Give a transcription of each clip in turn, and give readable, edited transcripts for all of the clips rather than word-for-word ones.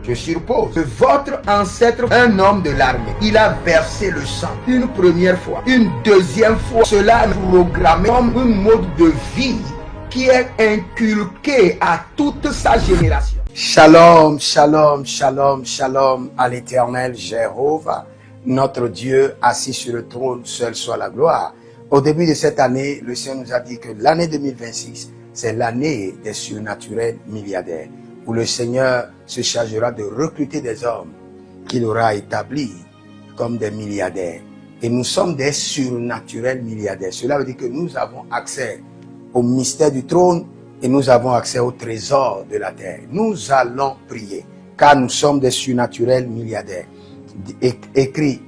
Je suppose que votre ancêtre, un homme de l'armée, il a versé le sang une première fois, une deuxième fois. Cela est programmé comme un mode de vie qui est inculqué à toute sa génération. Shalom, shalom, shalom, shalom à l'Éternel Jéhovah, notre Dieu assis sur le trône, seul soit la gloire. Au début de cette année, le Seigneur nous a dit que l'année 2026, c'est l'année des surnaturels milliardaires, où le Seigneur se chargera de recruter des hommes qu'il aura établis comme des milliardaires. Et nous sommes des surnaturels milliardaires. Cela veut dire que nous avons accès au mystère du trône et nous avons accès au trésor de la terre. Nous allons prier, car nous sommes des surnaturels milliardaires. Écrit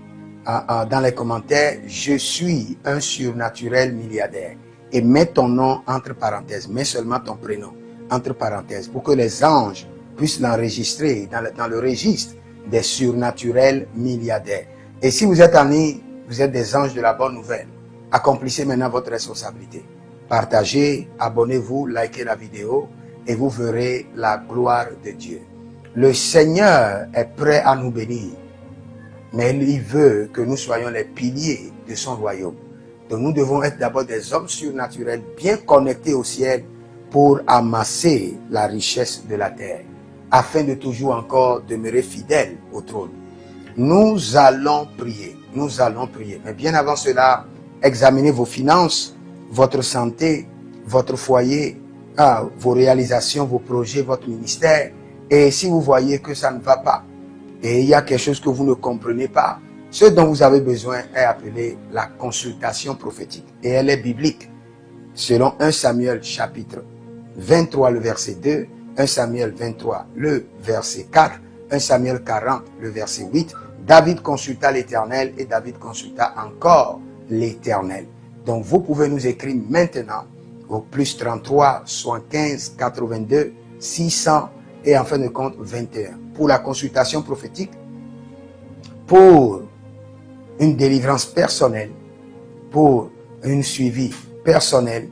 dans les commentaires, je suis un surnaturel milliardaire. Et mets ton nom entre parenthèses, mets seulement ton prénom entre parenthèses, pour que les anges puissent l'enregistrer dans le registre des surnaturels milliardaires. Et si vous êtes en ligne, vous êtes des anges de la bonne nouvelle. Accomplissez maintenant votre responsabilité. Partagez, abonnez-vous, likez la vidéo et vous verrez la gloire de Dieu. Le Seigneur est prêt à nous bénir, mais il veut que nous soyons les piliers de son royaume. Donc nous devons être d'abord des hommes surnaturels, bien connectés au ciel, pour amasser la richesse de la terre, afin de toujours encore demeurer fidèles au trône. Nous allons prier, mais bien avant cela, examinez vos finances, votre santé, votre foyer, vos réalisations, vos projets, votre ministère. Et si vous voyez que ça ne va pas, et il y a quelque chose que vous ne comprenez pas, ce dont vous avez besoin est appelé la consultation prophétique. Et elle est biblique. Selon 1 Samuel chapitre 23, le verset 2, 1 Samuel 23, le verset 4, 1 Samuel 40, le verset 8, David consulta l'Éternel et David consulta encore l'Éternel. Donc vous pouvez nous écrire maintenant au plus 33, 75, 82, 600 et en fin de compte 21. Pour la consultation prophétique, pour une délivrance personnelle, pour un suivi personnel,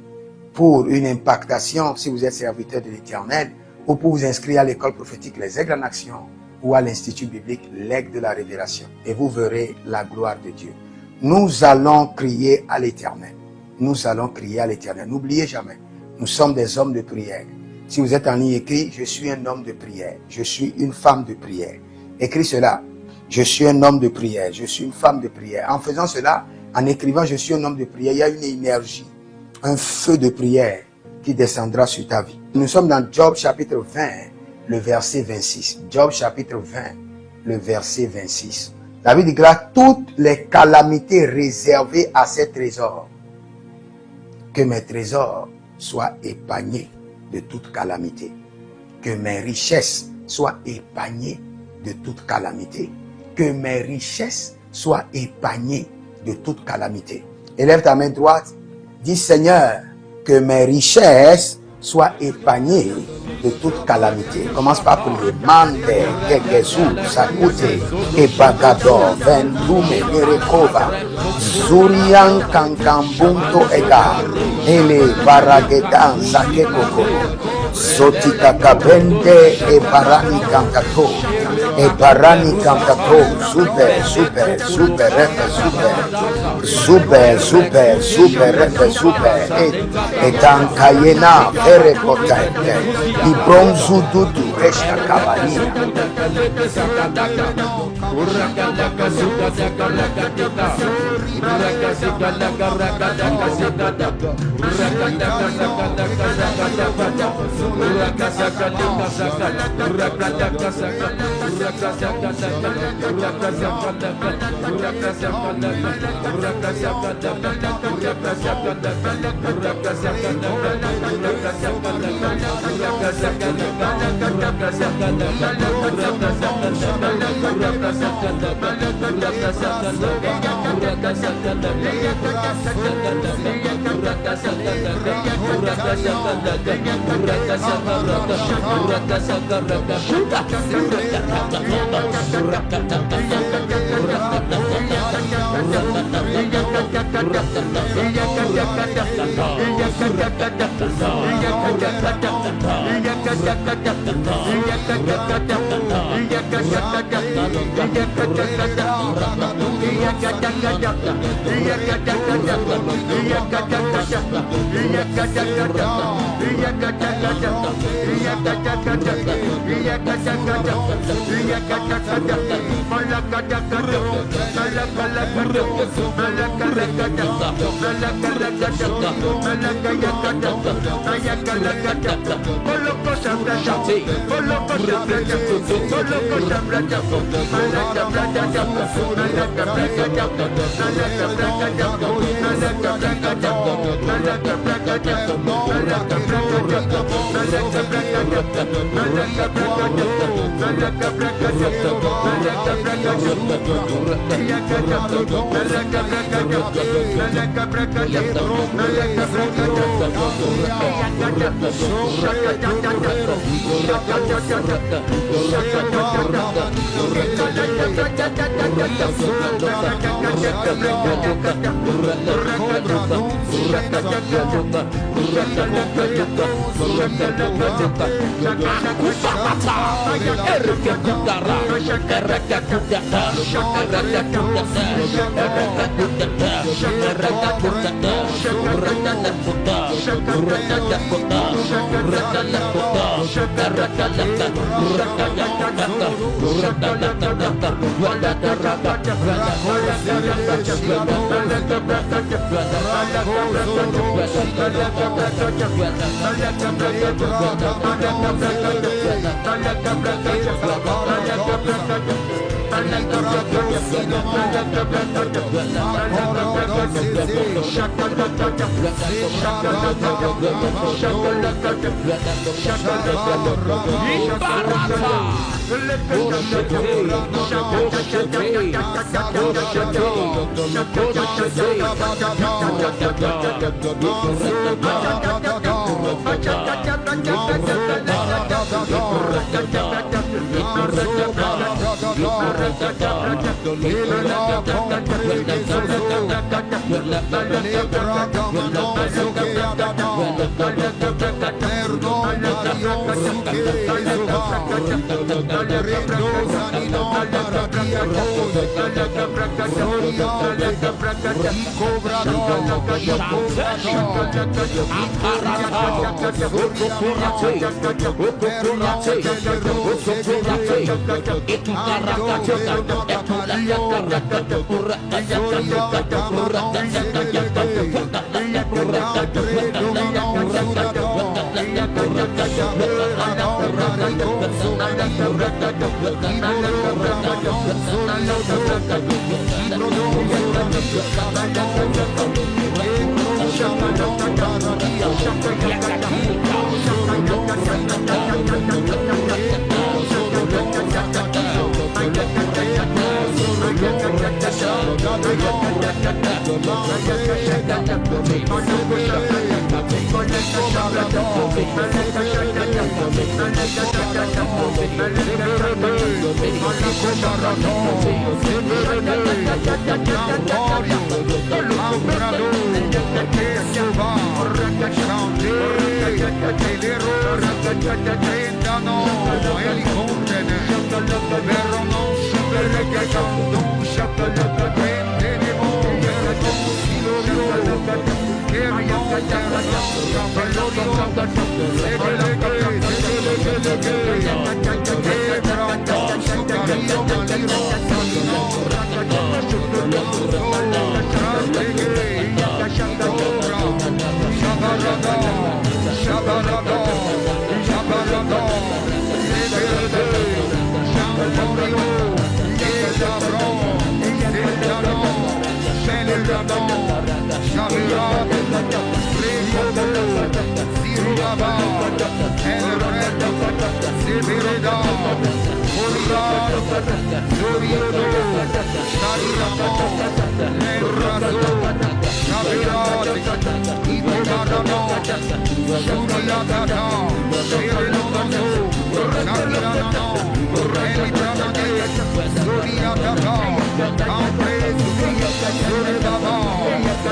pour une impactation si vous êtes serviteur de l'Éternel, ou pour vous inscrire à l'école prophétique Les Aigles en Action ou à l'Institut biblique L'Aigle de la Révélation. Et vous verrez la gloire de Dieu. Nous allons crier à l'Éternel. Nous allons crier à l'Éternel. N'oubliez jamais, nous sommes des hommes de prière. Si vous êtes en ligne, écrit, je suis un homme de prière. Je suis une femme de prière. Écris cela. Je suis un homme de prière. Je suis une femme de prière. En faisant cela, en écrivant je suis un homme de prière, il y a une énergie, un feu de prière qui descendra sur ta vie. Nous sommes dans Job chapitre 20, le verset 26. Job chapitre 20, le verset 26. David déclare toutes les calamités réservées à ses trésors. Que mes trésors soient épargnés de toute calamité. Que mes richesses soient épargnées de toute calamité. Que mes richesses soient épargnées de toute calamité. Élève ta main droite. Dis Seigneur, que mes richesses soient épargnées de toute calamité. Commence par prier. Mande, Gegezu, Sakute, Ebagador, Vendume, Merekova, Zurian, Kankambunto, Ega, Ele, Baragedan, Sakekoko, Zotika Kabende, Ebarani Kankato, Ebarani Kankato, super, super, super, super, super, super, super, super, Etankayena, Ere Potente, Ibronzu Dudu, Resta Kabania.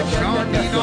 Shanti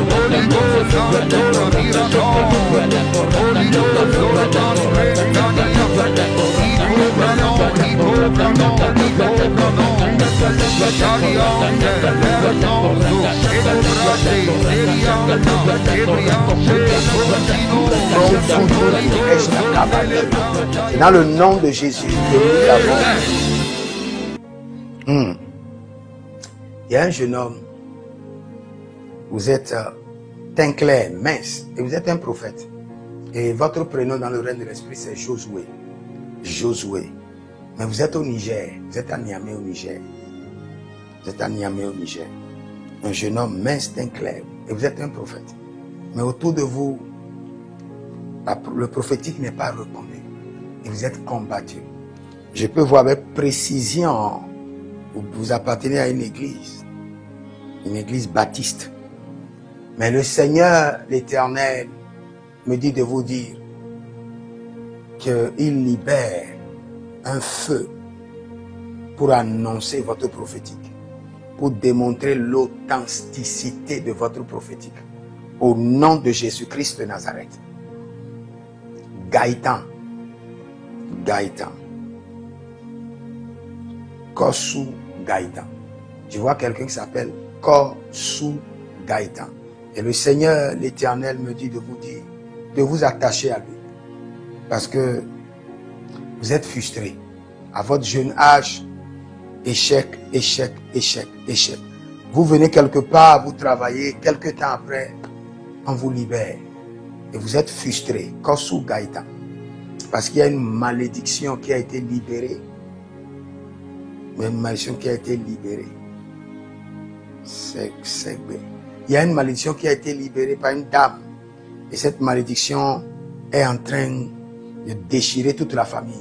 Holy Ghost, C'est dans le nom de Jésus que nous l'avons. Il y a un jeune homme. Vous êtes teint clair, mince, et vous êtes un prophète. Et votre prénom dans le règne de l'esprit, c'est Josué. Josué. Mais vous êtes au Niger. Vous êtes à Niamey au Niger. Vous êtes à Niamey au Niger. Un jeune homme mince, teint clair. Et vous êtes un prophète. Mais autour de vous, le prophétique n'est pas répandu. Et vous êtes combattu. Je peux voir avec précision, vous appartenez à une église baptiste. Mais le Seigneur, l'Éternel, me dit de vous dire qu'il libère un feu pour annoncer votre prophétique, pour démontrer l'authenticité de votre prophétique. Au nom de Jésus-Christ de Nazareth. Gaëtan. Kosu Gaëtan. Je vois quelqu'un qui s'appelle Kosu Gaëtan. Et le Seigneur, l'Éternel, me dit de vous dire, de vous attacher à lui. Parce que vous êtes frustré. À votre jeune âge, échec. Vous venez quelque part, vous travaillez, quelque temps après, on vous libère. Et vous êtes frustré. Kosu Gaëtan. Parce qu'il y a une malédiction qui a été libérée. Une malédiction qui a été libérée. Il y a une malédiction qui a été libérée par une dame. Et cette malédiction est en train de déchirer toute la famille.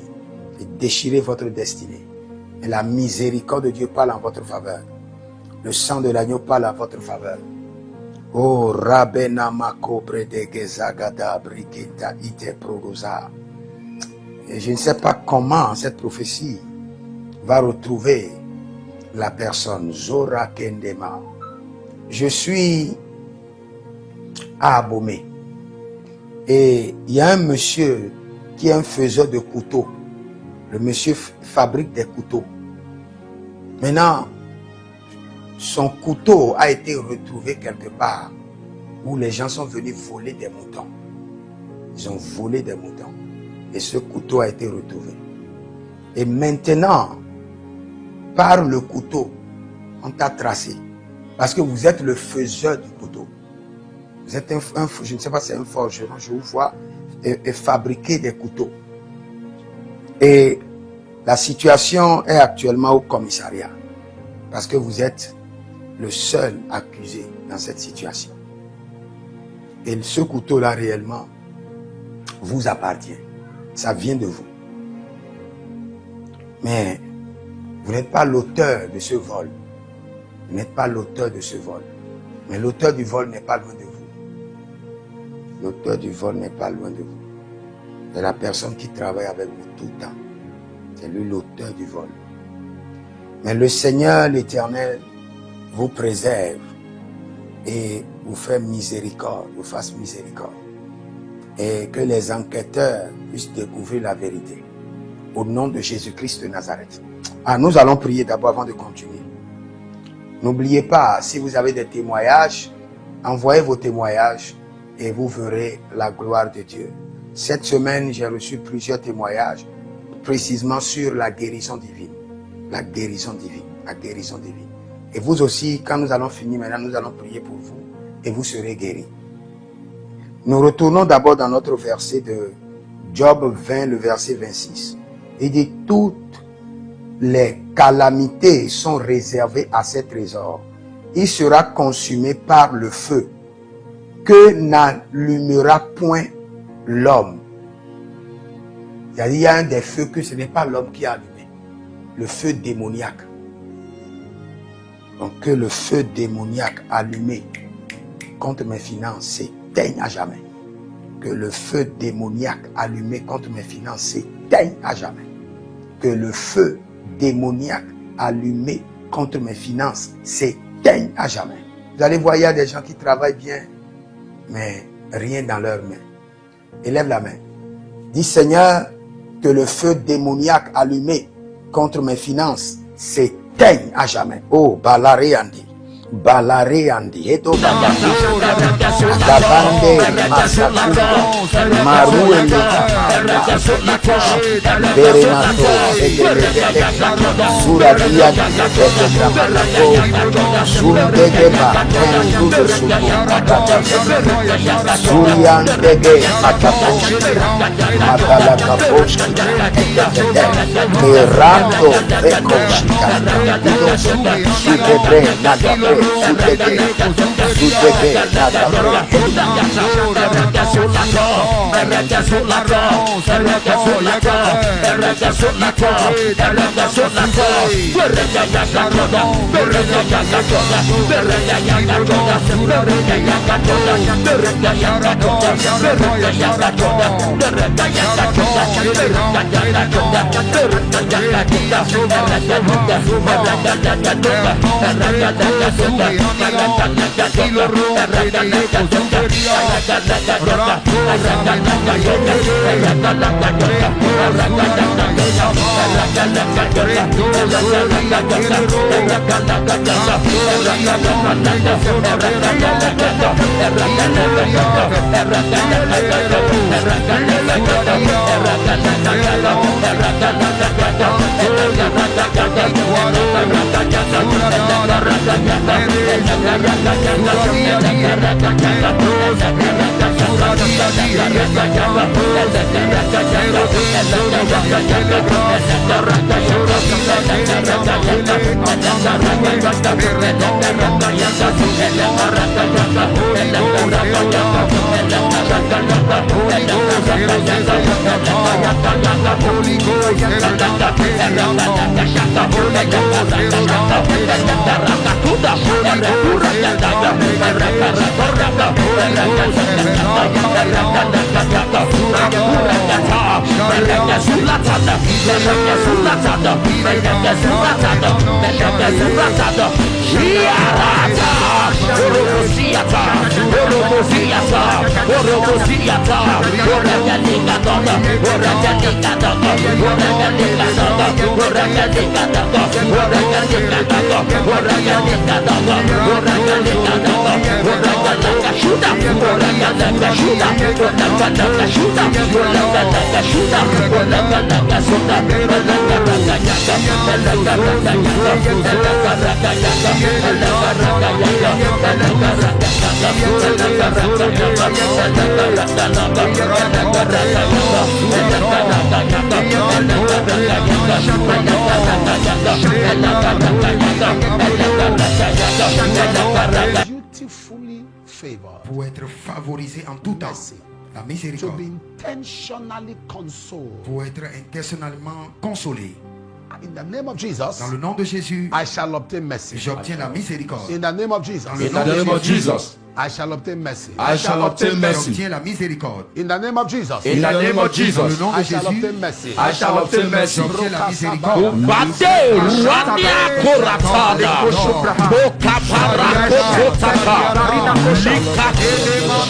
De déchirer votre destinée. Et la miséricorde de Dieu parle en votre faveur. Le sang de l'agneau parle en votre faveur. Oh, Rabena Makobre de Gezagada Brigeta Ite Progoza. Et je ne sais pas comment cette prophétie va retrouver la personne. Zora Kendema. Je suis à Abomey. Et il y a un monsieur qui est un faiseur de couteaux. Le monsieur fabrique des couteaux. Maintenant, son couteau a été retrouvé quelque part où les gens sont venus voler des moutons. Ils ont volé des moutons. Et ce couteau a été retrouvé. Et maintenant, par le couteau, on t'a tracé. Parce que vous êtes le faiseur du couteau. Vous êtes je ne sais pas si c'est un forgeron, je vous vois, et fabriquer des couteaux. Et la situation est actuellement au commissariat. Parce que vous êtes le seul accusé dans cette situation. Et ce couteau-là, réellement, vous appartient. Ça vient de vous. Mais vous n'êtes pas l'auteur de ce vol. Vous n'êtes pas l'auteur de ce vol. Mais l'auteur du vol n'est pas loin de vous. L'auteur du vol n'est pas loin de vous. C'est la personne qui travaille avec vous tout le temps. C'est lui l'auteur du vol. Mais le Seigneur, l'Éternel, vous préserve et vous fait miséricorde, vous fasse miséricorde. Et que les enquêteurs puissent découvrir la vérité. Au nom de Jésus-Christ de Nazareth. Nous allons prier d'abord avant de continuer. N'oubliez pas, si vous avez des témoignages, envoyez vos témoignages et vous verrez la gloire de Dieu. Cette semaine, j'ai reçu plusieurs témoignages, précisément sur la guérison divine. La guérison divine. La guérison divine. Et vous aussi, quand nous allons finir maintenant, nous allons prier pour vous et vous serez guéris. Nous retournons d'abord dans notre verset de Job 20, le verset 26. Il dit, toutes les calamités sont réservées à ces trésors. Il sera consumé par le feu que n'allumera point l'homme. C'est-à-dire, il y a un des feux que ce n'est pas l'homme qui a allumé. Le feu démoniaque. Donc que le feu démoniaque allumé contre mes finances s'éteigne à jamais. Que le feu démoniaque allumé contre mes finances s'éteigne à jamais. Que le feu démoniaque allumé contre mes finances s'éteigne à jamais. Vous allez voir, il y a des gens qui travaillent bien, mais rien dans leurs mains. Élève la main. Dis, Seigneur, que le feu démoniaque allumé contre mes finances s'éteigne t'éteigne à jamais. Oh, Balariandi. Balariandi. Eto Babandi. Babande. Masakunda. Maruelita. Berenato. Suradiadi. Etegramalako. Sundegeba. Suriandege. Mataposki. Matalakaposki. Mirando. Rekoshika. Sutebre. Nagabre. Sutege, nada. Beautifully favored. Pour être favorisé en tout temps. La To miséricorde. be intentionally consoled. Pour être intentionnellement consolé. In the name of Jesus, Dans le nom de Jésus, I shall obtain mercy. j'obtiens la miséricorde. In the name of Jesus, Dans le In nom the de name of Jésus, Jesus, I shall obtain mercy. I shall obtain mercy. j'obtiens la miséricorde. In the name of Jesus, In the name of Dans le Jesus, nom de I shall Jésus, obtain mercy. I shall obtain mercy. j'obtiens la miséricorde. Bade rania koratada, boka parako kotaka, lika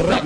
Raka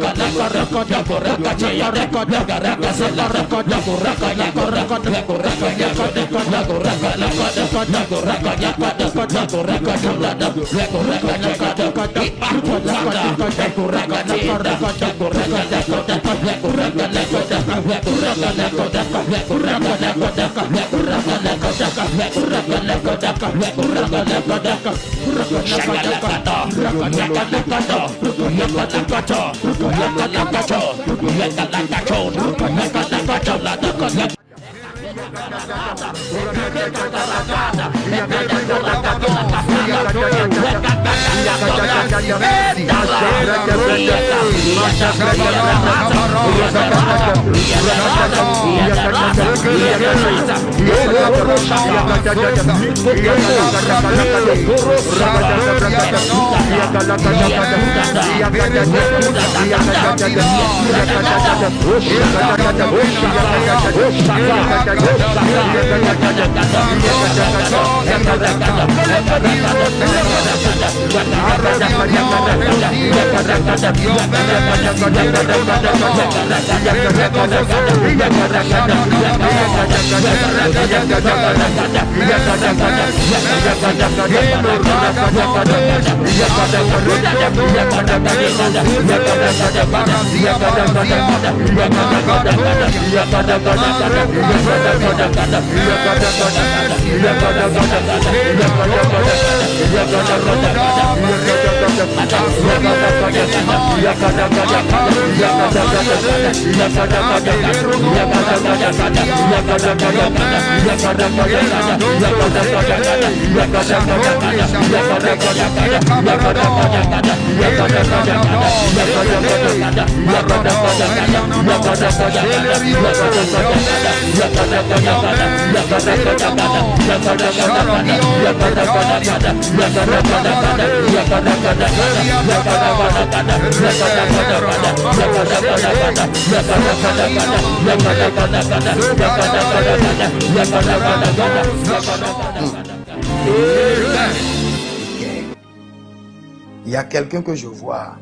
Il y a quelqu'un que je vois,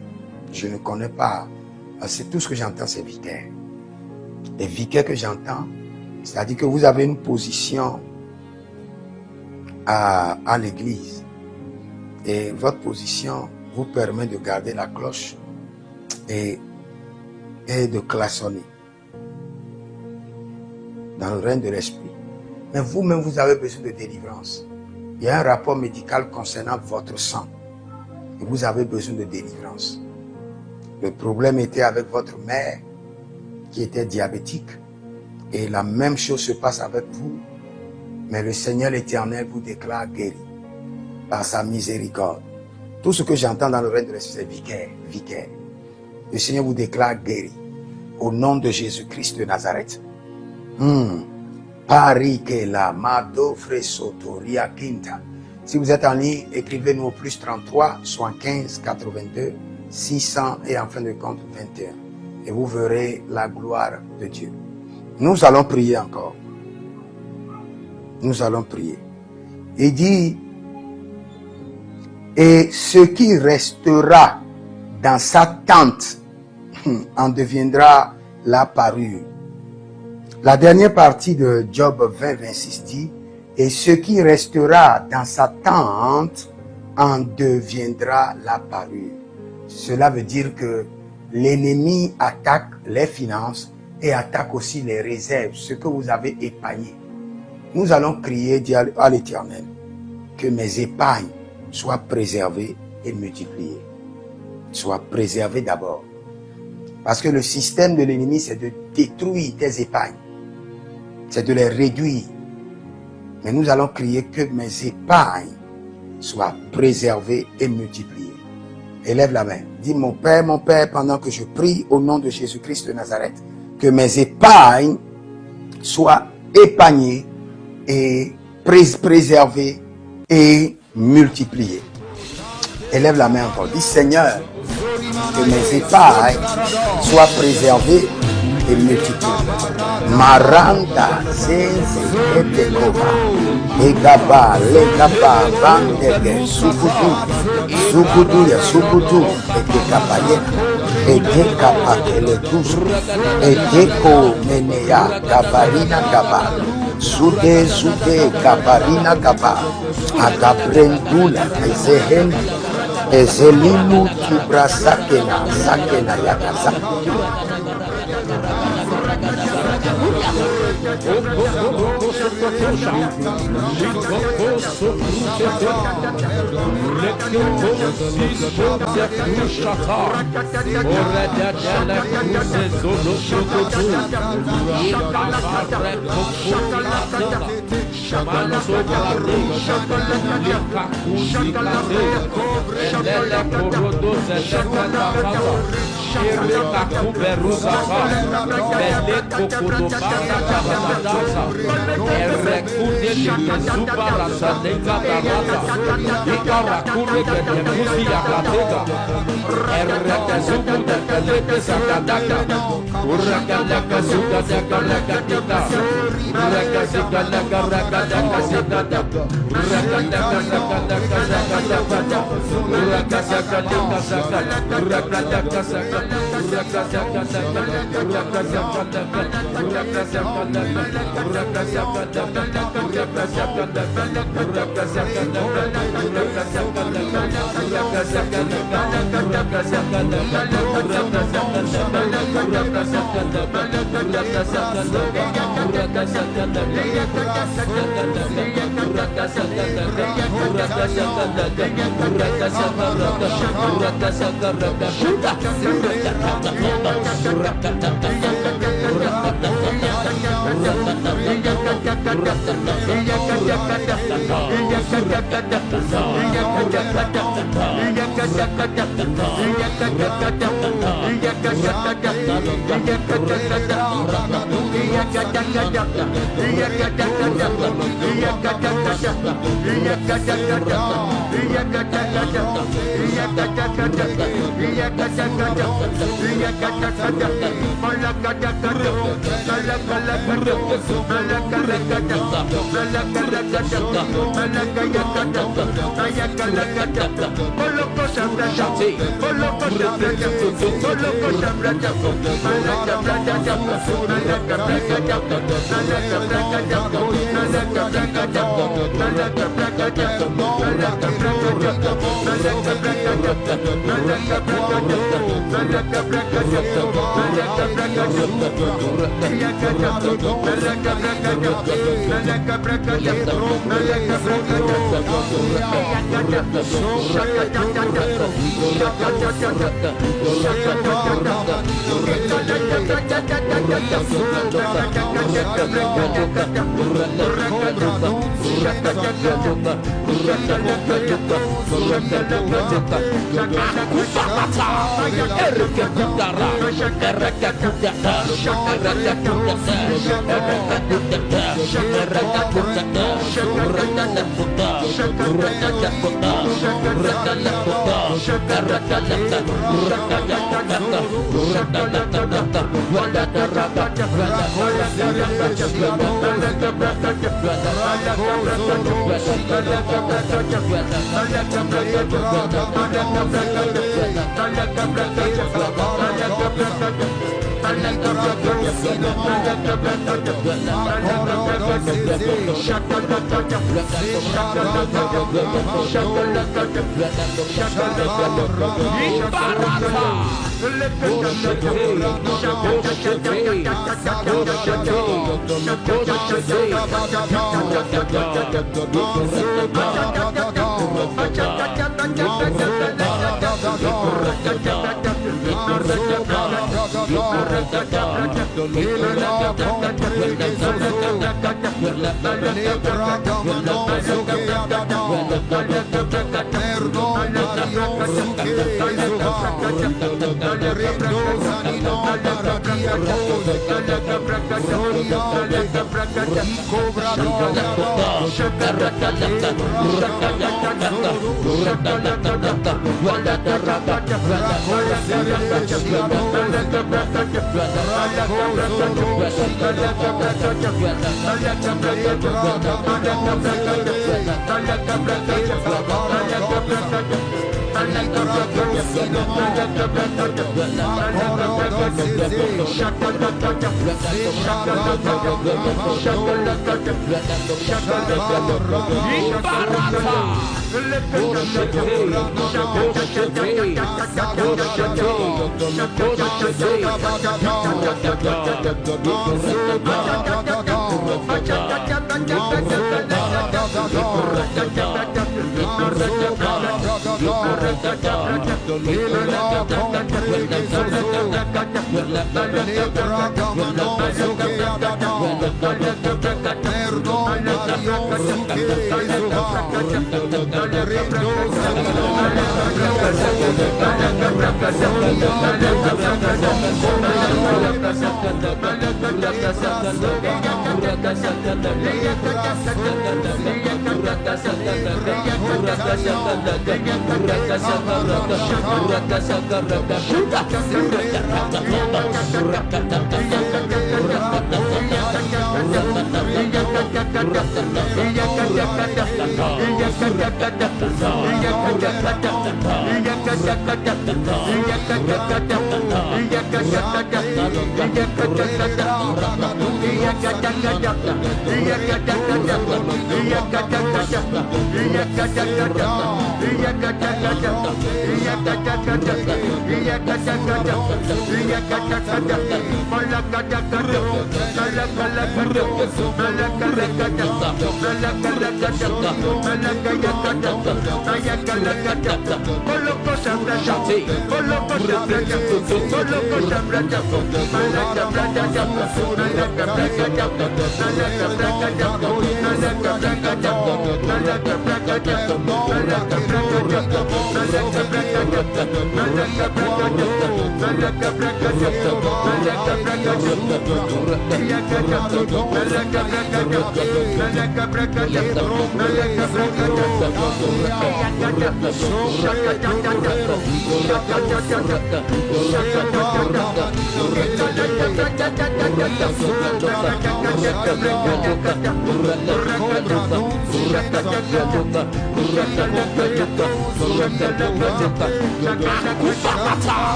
je ne connais pas. C'est tout ce que j'entends, c'est vicaire. Et vicaire que j'entends, c'est-à-dire que vous avez une position à l'église. Et votre position vous permet de garder la cloche et de klaxonner dans le règne de l'esprit. Mais vous-même, vous avez besoin de délivrance. Il y a un rapport médical concernant votre sang. Et vous avez besoin de délivrance. Le problème était avec votre mère qui était diabétique. Et la même chose se passe avec vous. Mais le Seigneur l'Éternel vous déclare guéri par sa miséricorde. Tout ce que j'entends dans le règne de l'esprit, c'est vicaire, vicaire. Le Seigneur vous déclare guéri au nom de Jésus-Christ de Nazareth. Parikela Mado Fresotoria Quinta. Si vous êtes en ligne, écrivez-nous au plus 33 75 82 600 et en fin de compte 21. Et vous verrez la gloire de Dieu. Nous allons prier encore. Nous allons prier. Il dit, et ce qui restera dans sa tente en deviendra la parure. La dernière partie de Job 20-26 dit, et ce qui restera dans sa tente en deviendra la parure. Cela veut dire que l'ennemi attaque les finances et attaque aussi les réserves, ce que vous avez épargné. Nous allons crier à l'Éternel que mes épargnes soient préservées et multipliées. Soient préservées d'abord. Parce que le système de l'ennemi, c'est de détruire tes épargnes. C'est de les réduire. Mais nous allons crier que mes épargnes soient préservées et multipliées. Élève la main. Dis, mon Père, pendant que je prie au nom de Jésus-Christ de Nazareth, que mes épargnes soient épargnées et préservées et multipliées. Élève la main encore. Dis, Seigneur, que mes épargnes soient préservées et multitude. Maranda, Zeze, Etekova, Egaba, Legaba, Bandege, Sukudu, Sukuduya, Sukudu, Etekabayena, Etekapa, Eletus, Eteko, Menea, Gabarina, Gaba, Sude, Sude, Gabarina, Gaba, Agabrendula, Ezehen, Ezelimu, Tubra, Sakena, Sakena, Yakasa.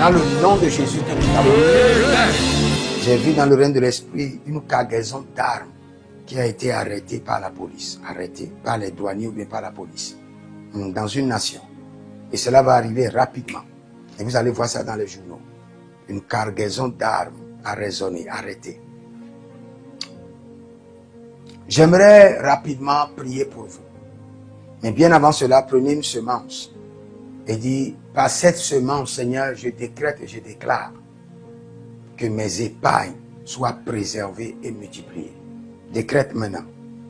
Dans le nom de Jésus, j'ai vu dans le règne de l'esprit une cargaison d'armes qui a été arrêtée par la police, arrêtée par les douaniers ou bien par la police, dans une nation. Et cela va arriver rapidement. Et vous allez voir ça dans les journaux. Une cargaison d'armes a résonné, arrêtée. J'aimerais rapidement prier pour vous. Mais bien avant cela, prenez une semence et dites, par cette semence, Seigneur, je décrète et je déclare que mes épargnes soient préservées et multipliées. Décrète maintenant.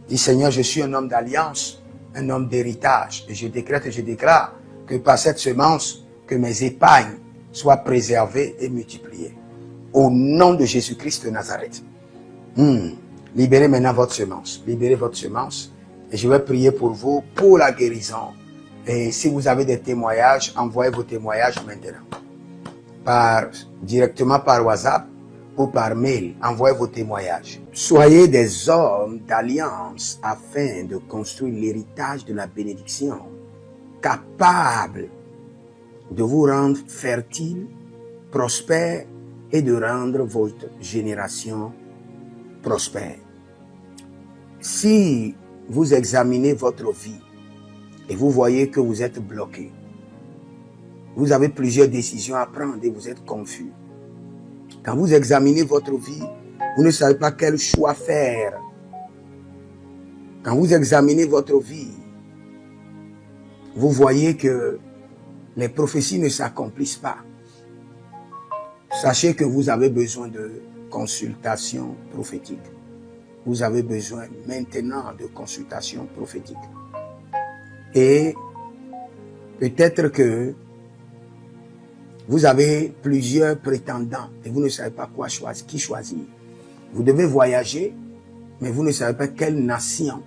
Dis, Seigneur, je suis un homme d'alliance, un homme d'héritage. Et je décrète et je déclare que par cette semence, que mes épargnes soient préservées et multipliées. Au nom de Jésus-Christ de Nazareth. Libérez maintenant votre semence. Libérez votre semence. Et je vais prier pour vous, pour la guérison. Et si vous avez des témoignages, envoyez vos témoignages maintenant. Directement par WhatsApp ou par mail. Envoyez vos témoignages. Soyez des hommes d'alliance afin de construire l'héritage de la bénédiction, capable de vous rendre fertile, prospère et de rendre votre génération prospère. Si vous examinez votre vie et vous voyez que vous êtes bloqué, vous avez plusieurs décisions à prendre et vous êtes confus. Quand vous examinez votre vie, vous ne savez pas quel choix faire. Quand vous examinez votre vie, vous voyez que les prophéties ne s'accomplissent pas. Sachez que vous avez besoin de consultation prophétique. Vous avez besoin maintenant de consultation prophétique. Et peut-être que vous avez plusieurs prétendants et vous ne savez pas qui choisir. Vous devez voyager, mais vous ne savez pas quelle nation.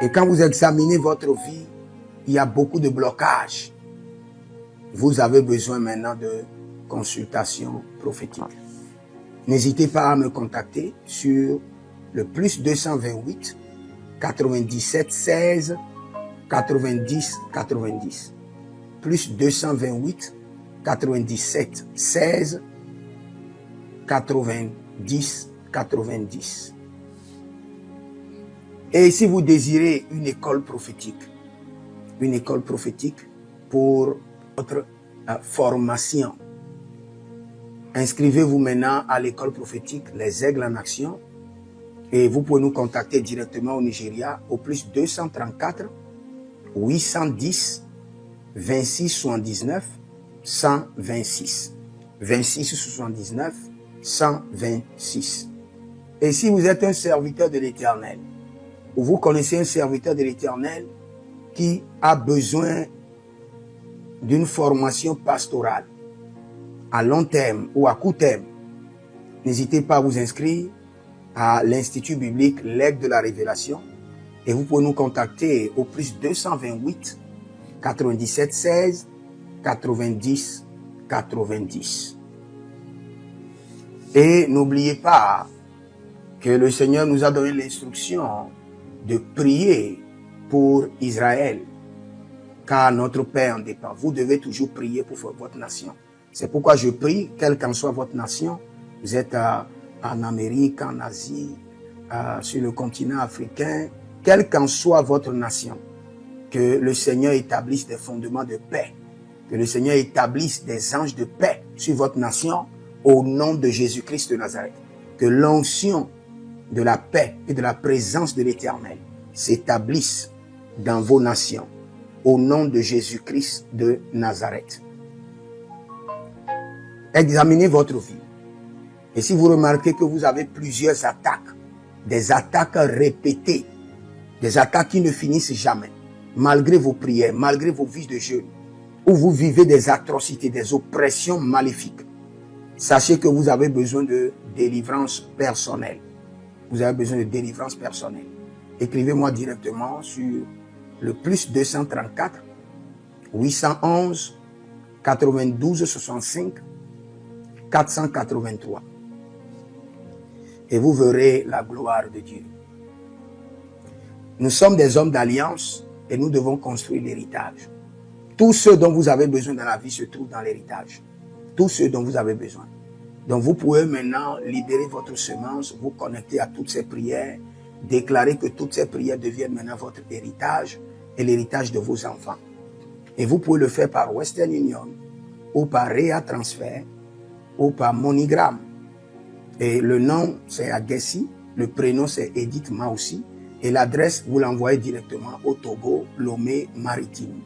Et quand vous examinez votre vie, il y a beaucoup de blocages. Vous avez besoin maintenant de consultation prophétique. N'hésitez pas à me contacter sur le plus 228 97 16 90 90. Plus 228 97 16 90 90. Et si vous désirez une école prophétique pour votre formation, inscrivez-vous maintenant à l'école prophétique Les Aigles en Action et vous pouvez nous contacter directement au Nigeria au plus 234 810 26 79 126. 26 79 126. Et si vous êtes un serviteur de l'Éternel, ou vous connaissez un serviteur de l'Éternel qui a besoin d'une formation pastorale à long terme ou à court terme, n'hésitez pas à vous inscrire à l'Institut biblique L'Aigle de la Révélation et vous pouvez nous contacter au plus 228 97 16 90 90. Et n'oubliez pas que le Seigneur nous a donné l'instruction de prier pour Israël, car notre paix en dépend. Vous devez toujours prier pour votre nation. C'est pourquoi je prie, quelle qu'en soit votre nation, vous êtes en Amérique, en Asie, sur le continent africain, quelle qu'en soit votre nation, que le Seigneur établisse des fondements de paix, que le Seigneur établisse des anges de paix sur votre nation, au nom de Jésus-Christ de Nazareth. Que l'onction de la paix et de la présence de l'Éternel s'établisse dans vos nations, au nom de Jésus-Christ de Nazareth. Examinez votre vie. Et si vous remarquez que vous avez plusieurs attaques, des attaques répétées, des attaques qui ne finissent jamais, malgré vos prières, malgré vos vies de jeûne, où vous vivez des atrocités, des oppressions maléfiques, sachez que vous avez besoin de délivrance personnelle. Vous avez besoin de délivrance personnelle. Écrivez-moi directement sur le plus 234 811 92 65 483. Et vous verrez la gloire de Dieu. Nous sommes des hommes d'alliance et nous devons construire l'héritage. Tout ce dont vous avez besoin dans la vie se trouve dans l'héritage. Tout ce dont vous avez besoin. Donc vous pouvez maintenant libérer votre semence, vous connecter à toutes ces prières, déclarer que toutes ces prières deviennent maintenant votre héritage et l'héritage de vos enfants. Et vous pouvez le faire par Western Union ou par Rea Transfer ou par MoneyGram. Et le nom c'est Agessi, le prénom c'est Edith Maussi et l'adresse vous l'envoyez directement au Togo, Lomé Maritime.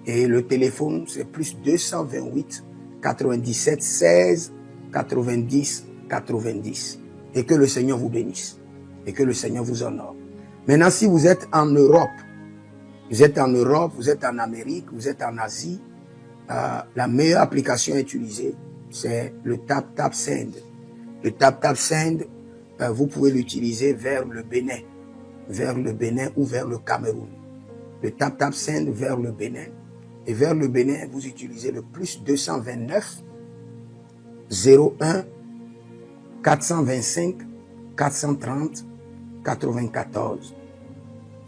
Et le téléphone c'est plus 228 97 16 90 90. Et que le Seigneur vous bénisse. Et que le Seigneur vous honore. Maintenant, si vous êtes en Europe, Vous êtes en Europe, vous êtes en Amérique, vous êtes en Asie. La meilleure application à utiliser, c'est le TapTapSend. Le TapTapSend, vous pouvez l'utiliser vers le Bénin ou vers le Cameroun. Le TapTapSend vers le Bénin. Et vers le Bénin, vous utilisez le plus 229 01 425 430 94.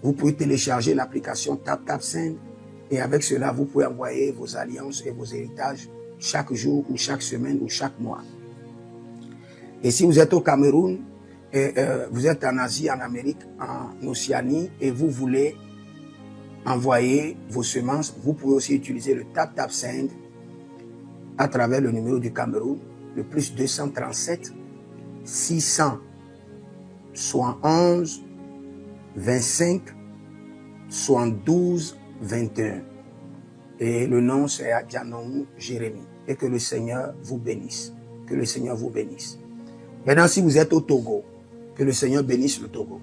Vous pouvez télécharger l'application TapTapSend et avec cela, vous pouvez envoyer vos alliances et vos héritages chaque jour ou chaque semaine ou chaque mois. Et si vous êtes au Cameroun, vous êtes en Asie, en Amérique, en Océanie et vous voulez envoyer vos semences, vous pouvez aussi utiliser le TapTapSend à travers le numéro du Cameroun, le plus 237 671 25 72 21. Et le nom c'est Adjanou Jérémie. Et que le Seigneur vous bénisse. Que le Seigneur vous bénisse. Maintenant, si vous êtes au Togo, que le Seigneur bénisse le Togo.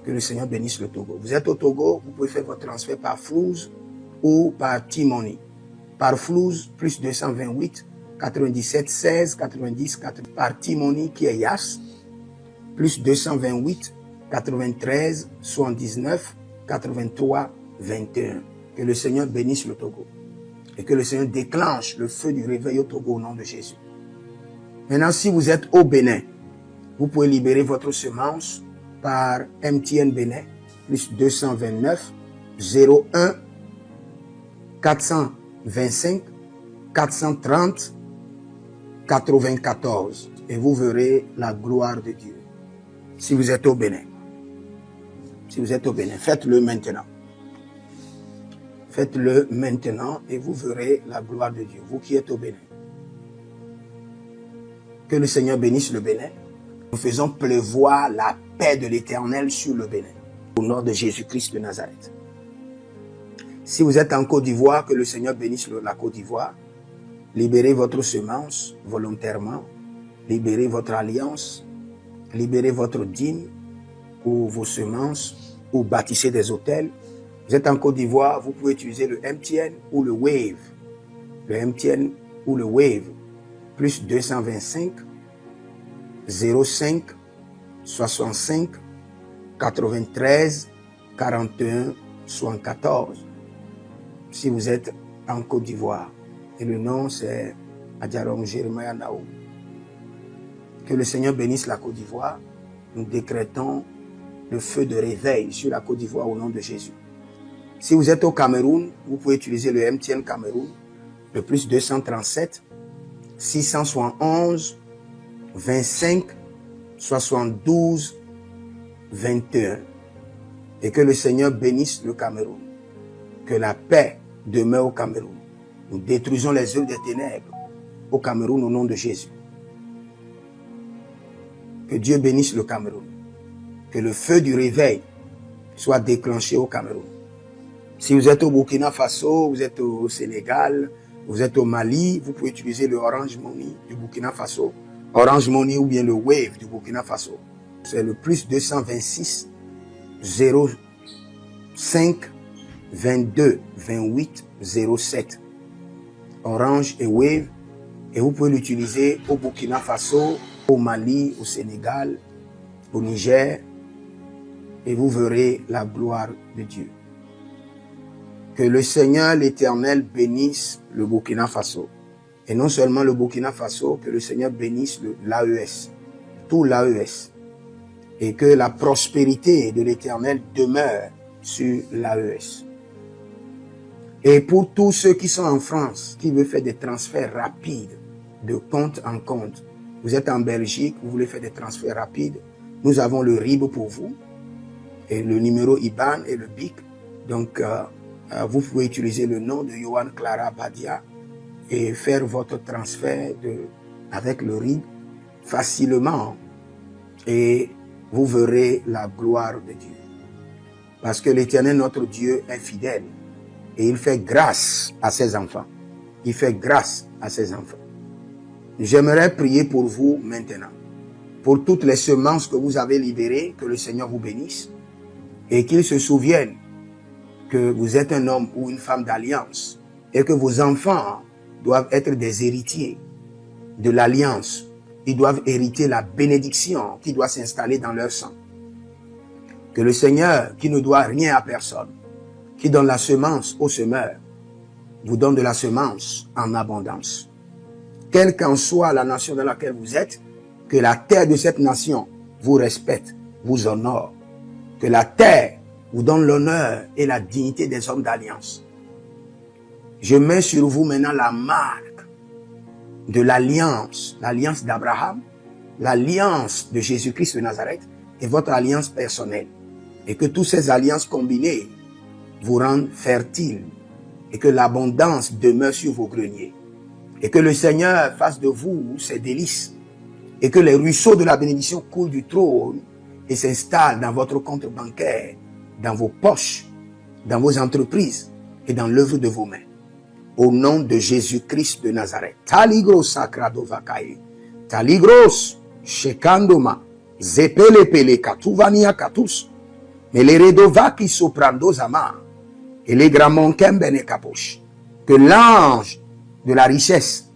Que le Seigneur bénisse le Togo. Vous êtes au Togo, vous pouvez faire votre transfert par Flouz ou par T-Money. Par Flouz, plus 228 97 16 90 4. Par T-Money qui est Yas, plus 228 93 79 83 21. Que le Seigneur bénisse le Togo. Et que le Seigneur déclenche le feu du réveil au Togo au nom de Jésus. Maintenant, si vous êtes au Bénin, vous pouvez libérer votre semence par MTN Bénin, plus 229 01 425 430 94. Et vous verrez la gloire de Dieu. Si vous êtes au Bénin. Si vous êtes au Bénin, faites-le maintenant. Faites-le maintenant et vous verrez la gloire de Dieu, vous qui êtes au Bénin. Que le Seigneur bénisse le Bénin. Nous faisons pleuvoir la paix de l'Éternel sur le Bénin, au nom de Jésus-Christ de Nazareth. Si vous êtes en Côte d'Ivoire, que le Seigneur bénisse la Côte d'Ivoire. Libérez votre semence volontairement. Libérez votre alliance. Libérez votre dîme ou vos semences ou bâtissez des hôtels. Vous êtes en Côte d'Ivoire, vous pouvez utiliser le MTN ou le Wave. Le MTN ou le Wave. Plus 225 05 65 93 41 74. Si vous êtes en Côte d'Ivoire. Et le nom c'est Adjanou Jérémie Naou. Que le Seigneur bénisse la Côte d'Ivoire. Nous décrétons le feu de réveil sur la Côte d'Ivoire au nom de Jésus. Si vous êtes au Cameroun, vous pouvez utiliser le MTN Cameroun, le plus 237 671 25 72 21. Et que le Seigneur bénisse le Cameroun. Que la paix demeure au Cameroun. Nous détruisons les œuvres des ténèbres au Cameroun au nom de Jésus. Que Dieu bénisse le Cameroun. Que le feu du réveil soit déclenché au Cameroun. Si vous êtes au Burkina Faso, vous êtes au Sénégal, vous êtes au Mali, vous pouvez utiliser le Orange Money du Burkina Faso. Orange Money ou bien le Wave du Burkina Faso. C'est le plus 226 05 22 28 07. Orange et Wave. Et vous pouvez l'utiliser au Burkina Faso, au Mali, au Sénégal, au Niger. Et vous verrez la gloire de Dieu. Que le Seigneur l'Éternel bénisse le Burkina Faso. Et non seulement le Burkina Faso, que le Seigneur bénisse l'AES, tout l'AES. Et que la prospérité de l'Éternel demeure sur l'AES. Et pour tous ceux qui sont en France, qui veulent faire des transferts rapides de compte en compte, vous êtes en Belgique, vous voulez faire des transferts rapides, nous avons le RIB pour vous, et le numéro IBAN et le BIC. Donc, vous pouvez utiliser le nom de Yohan Clara Badia et faire votre transfert avec le RIB facilement. Et vous verrez la gloire de Dieu. Parce que l'Éternel, notre Dieu, est fidèle. Et il fait grâce à ses enfants. Il fait grâce à ses enfants. J'aimerais prier pour vous maintenant. Pour toutes les semences que vous avez libérées, que le Seigneur vous bénisse. Et qu'il se souvienne que vous êtes un homme ou une femme d'alliance et que vos enfants doivent être des héritiers de l'alliance. Ils doivent hériter la bénédiction qui doit s'installer dans leur sang. Que le Seigneur, qui ne doit rien à personne, qui donne la semence au semeur, vous donne de la semence en abondance. Quelle qu'en soit la nation dans laquelle vous êtes, que la terre de cette nation vous respecte, vous honore. Que la terre vous donne l'honneur et la dignité des hommes d'alliance. Je mets sur vous maintenant la marque de l'alliance d'Abraham, l'alliance de Jésus-Christ de Nazareth et votre alliance personnelle. Et que toutes ces alliances combinées vous rendent fertiles et que l'abondance demeure sur vos greniers. Et que le Seigneur fasse de vous ses délices et que les ruisseaux de la bénédiction coulent du trône et s'installent dans votre compte bancaire, dans vos poches, dans vos entreprises et dans l'œuvre de vos mains. Au nom de Jésus-Christ de Nazareth. Taligros sacrado vakaye. Taligros shekandoma. Zepelepele katuvania katus. Meleredovaki soprando zama. Et les gramons kembene kaposh. Que l'ange de la richesse,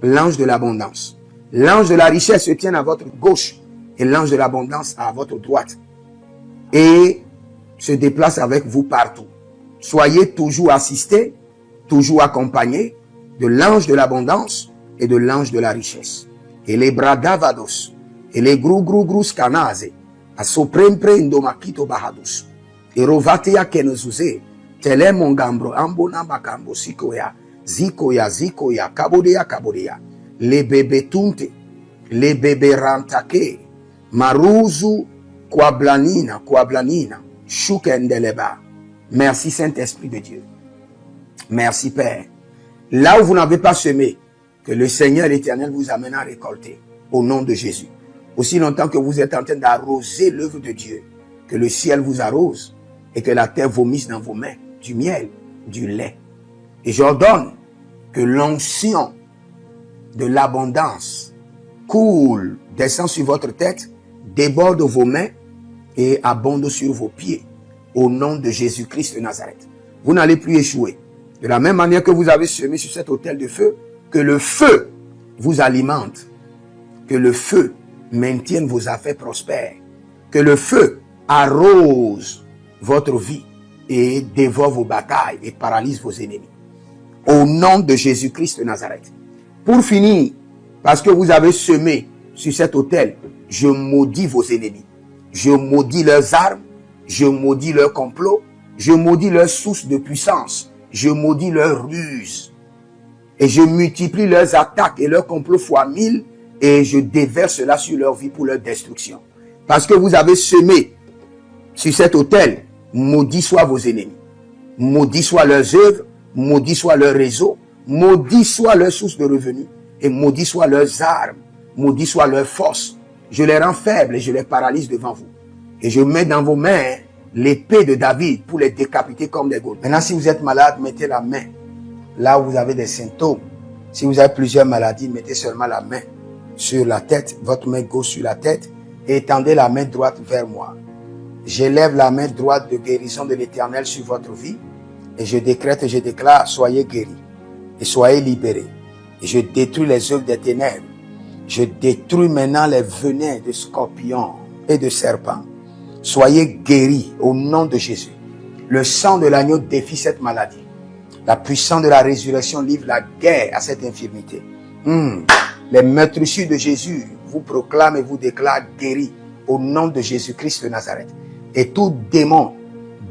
l'ange de l'abondance, l'ange de la richesse se tienne à votre gauche et l'ange de l'abondance à votre droite. Et se déplace avec vous partout. Soyez toujours assistés, toujours accompagné de l'ange de l'abondance et de l'ange de la richesse. Et les bradavados, et les grou scanase, a soprempre indomakito bahadus, et rovatea kenezuze, tele mongambro ambona bakambo sikoya, zikoya, kabodea, les bébés tunte, les bébés rantake, maruzu, kwablanina, shukendeleba. Merci Saint-Esprit de Dieu. Merci Père. Là où vous n'avez pas semé, que le Seigneur l'Éternel vous amène à récolter. Au nom de Jésus. Aussi longtemps que vous êtes en train d'arroser l'œuvre de Dieu, que le ciel vous arrose et que la terre vomisse dans vos mains du miel, du lait. Et j'ordonne que l'onction de l'abondance coule, descend sur votre tête, déborde vos mains et abonde sur vos pieds. Au nom de Jésus-Christ de Nazareth. Vous n'allez plus échouer. De la même manière que vous avez semé sur cet autel de feu, que le feu vous alimente, que le feu maintienne vos affaires prospères, que le feu arrose votre vie et dévore vos batailles et paralyse vos ennemis. Au nom de Jésus-Christ de Nazareth. Pour finir, parce que vous avez semé sur cet autel, je maudis vos ennemis. Je maudis leurs armes, je maudis leurs complots, je maudis leurs sources de puissance, je maudis leurs ruses. Et je multiplie leurs attaques et leurs complots fois 1000 et je déverse cela sur leur vie pour leur destruction. Parce que vous avez semé sur cet autel, maudit soient vos ennemis, maudit soient leurs œuvres, maudit soit leur réseau, maudit soit leur source de revenus et maudit soient leurs armes, maudit soit leur force. Je les rends faibles et je les paralyse devant vous. Et je mets dans vos mains l'épée de David pour les décapiter comme des gouttes. Maintenant, si vous êtes malade, mettez la main là où vous avez des symptômes. Si vous avez plusieurs maladies, mettez seulement la main sur la tête, votre main gauche sur la tête, et étendez la main droite vers moi. J'élève la main droite de guérison de l'Éternel sur votre vie, et je décrète et je déclare, soyez guéris, et soyez libérés. Et je détruis les œuvres des ténèbres. Je détruis maintenant les venins de scorpions et de serpents. Soyez guéris au nom de Jésus. Le sang de l'agneau défie cette maladie. La puissance de la résurrection livre la guerre à cette infirmité. Les meurtrissures de Jésus vous proclament et vous déclarent guéris au nom de Jésus-Christ de Nazareth. Et tout démon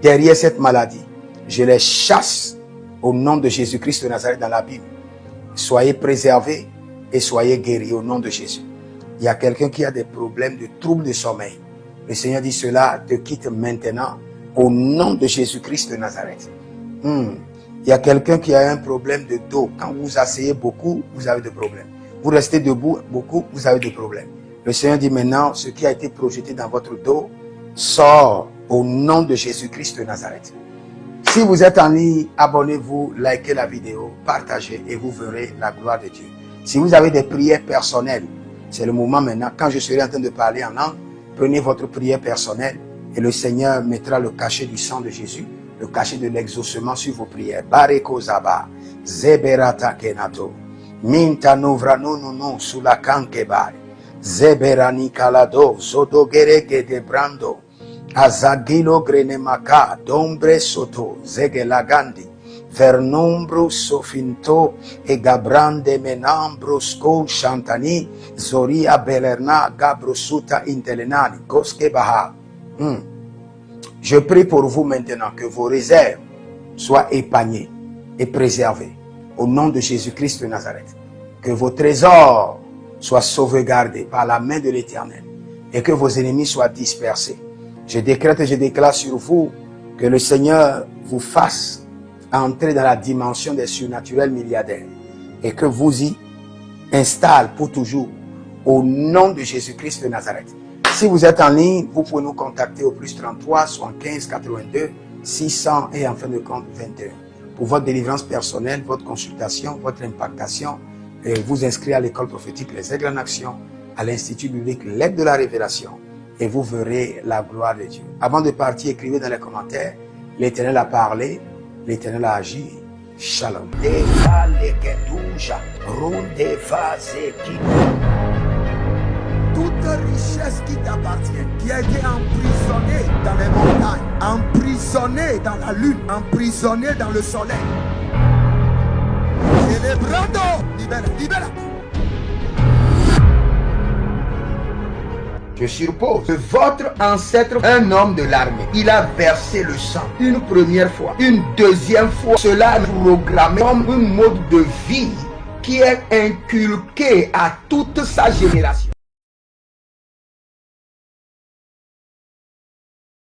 derrière cette maladie, je les chasse au nom de Jésus-Christ de Nazareth dans la Bible. Soyez préservés et soyez guéris au nom de Jésus. Il y a quelqu'un qui a des problèmes de troubles de sommeil. Le Seigneur dit cela te quitte maintenant au nom de Jésus-Christ de Nazareth. Il y a quelqu'un qui a un problème de dos. Quand vous vous asseyez beaucoup, vous avez des problèmes. Vous restez debout beaucoup, vous avez des problèmes. Le Seigneur dit maintenant, ce qui a été projeté dans votre dos sort au nom de Jésus-Christ de Nazareth. Si vous êtes en ligne, abonnez-vous, likez la vidéo, partagez et vous verrez la gloire de Dieu. Si vous avez des prières personnelles, c'est le moment maintenant, quand je serai en train de parler en langue, prenez votre prière personnelle et le Seigneur mettra le cachet du sang de Jésus le cachet de l'exaucement sur vos prières. Bareko Zaba, Zeberata Kenato, Minta Novrano Nono, Sula Kankebai, Zeberani Kalado, Zodogereke de Brando, Azagilo Grenemaka, Dombre Soto, Zegelagandi, Vernumbro Sofinto, e Gabrande Menambrosco Chantani, Zoria Belerna, Gabrosuta Intelenani, Goske Baha. Je prie pour vous maintenant que vos réserves soient épargnées et préservées au nom de Jésus-Christ de Nazareth. Que vos trésors soient sauvegardés par la main de l'Éternel et que vos ennemis soient dispersés. Je décrète et je déclare sur vous que le Seigneur vous fasse entrer dans la dimension des surnaturels milliardaires et que vous y installe pour toujours au nom de Jésus-Christ de Nazareth. Si vous êtes en ligne, vous pouvez nous contacter au plus 33 75 82 600 et en fin de compte 21. Pour votre délivrance personnelle, votre consultation, votre impactation, vous inscrire à l'école prophétique Les Aigles en Action, à l'Institut biblique L'Aide de la Révélation, et vous verrez la gloire de Dieu. Avant de partir, écrivez dans les commentaires, l'Éternel a parlé, l'Éternel a agi. Shalom. Toute richesse qui t'appartient, qui a été emprisonnée dans les montagnes, emprisonnée dans la lune, emprisonnée dans le soleil. Célébrando, libère, libère. Je suppose que votre ancêtre, un homme de l'armée, il a versé le sang une première fois, une deuxième fois. Cela est programmé comme un mode de vie qui est inculqué à toute sa génération.